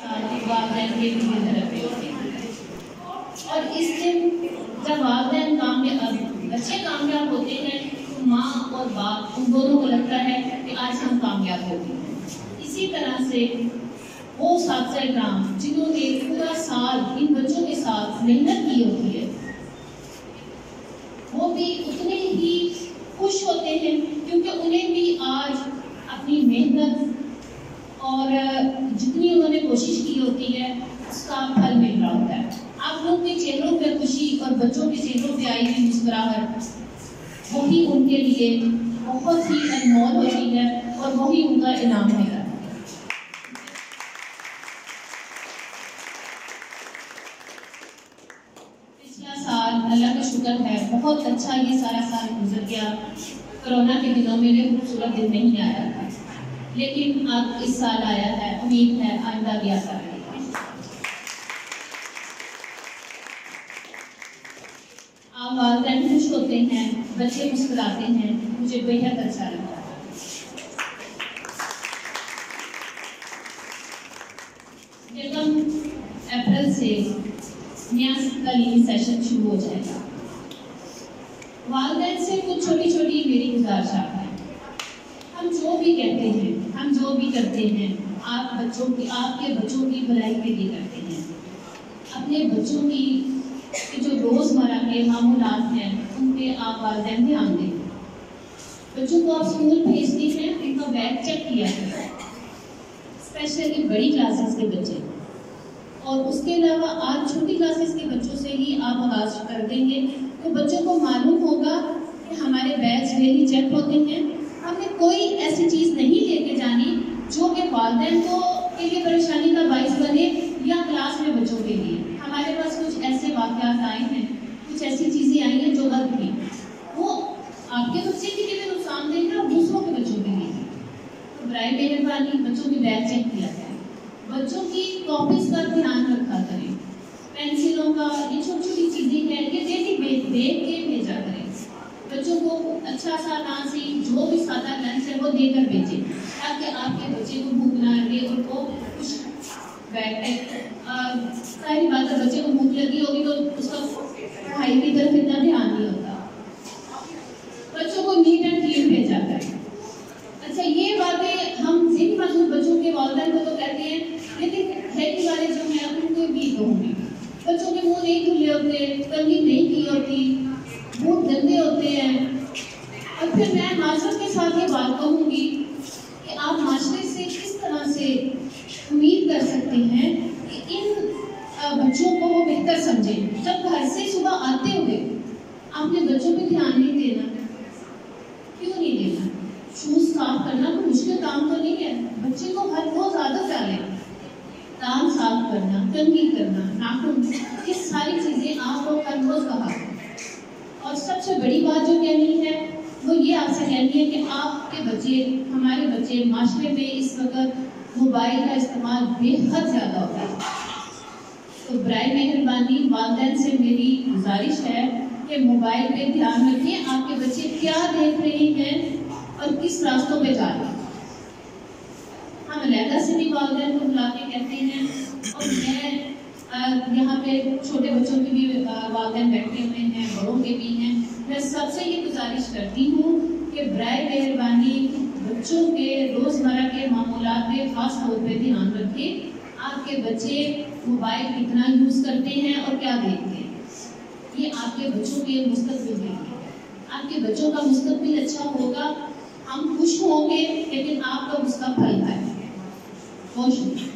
والدین کے لیے طرف ہوتی ہے اور اس دن جب والدین بچے کامیاب ہوتے ہیں تو ماں اور باپ ان دونوں کو لگتا ہے کہ آج ہم کامیاب ہوتے ہیں۔ اسی طرح سے وہ اساتذہ کرام جنہوں نے پورا سال ان بچوں کے ساتھ محنت کی ہوتی ہے وہ بھی اتنے ہی خوش ہوتے ہیں کیونکہ انہیں بھی آج اپنی محنت اور جتنی انہوں نے کوشش کی ہوتی ہے اس کا پھل مل رہا ہوتا ہے۔ آپ لوگ کے چہروں پہ خوشی اور بچوں کے چہروں پہ آئی ہوئی مسکراہٹ وہی ان کے لیے بہت ہی انمول ہوتی ہے اور وہی ان کا انعام ہے۔ پچھلا سال اللہ کا شکر ہے بہت اچھا یہ سارا سال گزر گیا۔ کرونا کے دنوں میں بھی خوبصورت دن نہیں آیا تھا لیکن اب اس سال آیا ہے، امید ہے آئندہ بھی آتا رہے گا۔ آپ والدین خوش ہوتے ہیں، بچے مسکراتے ہیں، مجھے بے حد اچھا لگتا ہے۔ یکم اپریل سے نیا تعلیمی سیشن شروع ہو جائے گا۔ والدین سے کچھ چھوٹی چھوٹی میری گزارشات ہیں۔ ہم جو بھی کہتے ہیں، ہم جو بھی کرتے ہیں آپ کے بچوں کی بھلائی کے لیے کرتے ہیں۔ اپنے بچوں کی جو روزمرہ کے معمولات ہیں ان پہ آپ والدین دھیان دیں۔ بچوں کو آپ اسکول بھیجتے ہیں، ان کا بیگ چیک کیا کریں، اسپیشلی بڑی کلاسز کے بچے، اور اس کے علاوہ آج چھوٹی کلاسز کے بچوں سے ہی آپ آغاز کر دیں گے تو بچوں کو معلوم ہوگا کہ ہمارے بیگز ڈیلی چیک ہوتے ہیں۔ ہم نے کوئی ایسی چیز نہیں لے کے جانی جو کہ والدین کے لیے پریشانی کا باعث بنے یا کلاس میں بچوں کے لیے۔ ہمارے پاس کچھ ایسے واقعات آئے ہیں، کچھ ایسی چیزیں آئی ہیں جو غلط تھیں، وہ آپ کے بچے کے لیے بھی نقصان دہ ہے اور دوسروں کے بچوں کے لیے بھی۔ تو برائے مہربانی بچوں کے بیگ چیک کیا جائے، بچوں کی کاپیز کا دھیان رکھا کریں، پینسلوں کا یہ چھوٹی چھوٹی چیزیں ہیں یہ ڈیلی دیکھ کے بھیجا کریں۔ بچوں کو اچھا سا ناسی جو بھی سادہ لنچ ہے وہ دے کر بھیجیں تاکہ آپ کے بچے کو بھوک نہ لگے اور وہ کچھ بیٹھے۔ ساری بات ہے بچے کو بھوک لگی ہوگی تو اس کا پڑھائی کی طرف اتنا دھیان نہیں ہوتا۔ بچوں کو نیٹ اینڈ کلین بھیجا کریں۔ اچھا یہ باتیں ہم ذہنی معذور بچوں کے والدین کو تو کہتے ہیں لیکن ذہنی والے جو ہیں ان کو بھی کہوں گی، بچوں کے منہ نہیں کھلے ہوتے، کنگھی نہیں کی ہوتی، منہ گندے ہوتے ہیں، اور پھر میں معذرت کے ساتھ یہ بات کہوں گی کہ آپ معاشرے سے کس طرح سے امید کر سکتے ہیں کہ ان بچوں کو وہ بہتر سمجھیں جب گھر سے صبح آتے ہوئے آپ نے بچوں پہ دھیان نہیں دینا؟ کیوں نہیں دینا؟ شوز صاف کرنا کوئی مشکل کام تو نہیں ہے، بچے کو ہر روز عادت ڈالیں، دانت صاف کرنا، کنگھی کرنا، ناخن، یہ ساری چیزیں آپ کو ہر روز کہا۔ اور سب سے بڑی بات جو کہنی ہے وہ یہ آپ سے کہنی ہے کہ آپ کے بچے، ہمارے بچے معاشرے میں اس وقت موبائل کا استعمال بے حد زیادہ ہوتا ہے، تو برائے مہربانی والدین سے میری گزارش ہے کہ موبائل پہ دھیان رکھیں آپ کے بچے کیا دیکھ رہے ہیں اور کس راستوں پہ جا رہے ہیں۔ ہم علیحدہ سے بھی والدین کو بلا کے کہتے ہیں، اور میں یہاں پہ چھوٹے بچوں کے بھی والدین بیٹھے ہوئے ہیں، بڑوں کے بھی ہیں، میں سب سے یہ گزارش کرتی ہوں کہ برائے مہربانی بچوں کے روزمرہ کے معمولات پہ خاص طور پہ دھیان رکھیں۔ آپ کے بچے موبائل کتنا یوز کرتے ہیں اور کیا دیکھتے ہیں، یہ آپ کے بچوں کے مستقبل ہے۔ آپ کے بچوں کا مستقبل اچھا ہوگا، ہم خوش ہوں گے، لیکن آپ کا اس کا پھل ہے۔ بہت شکریہ۔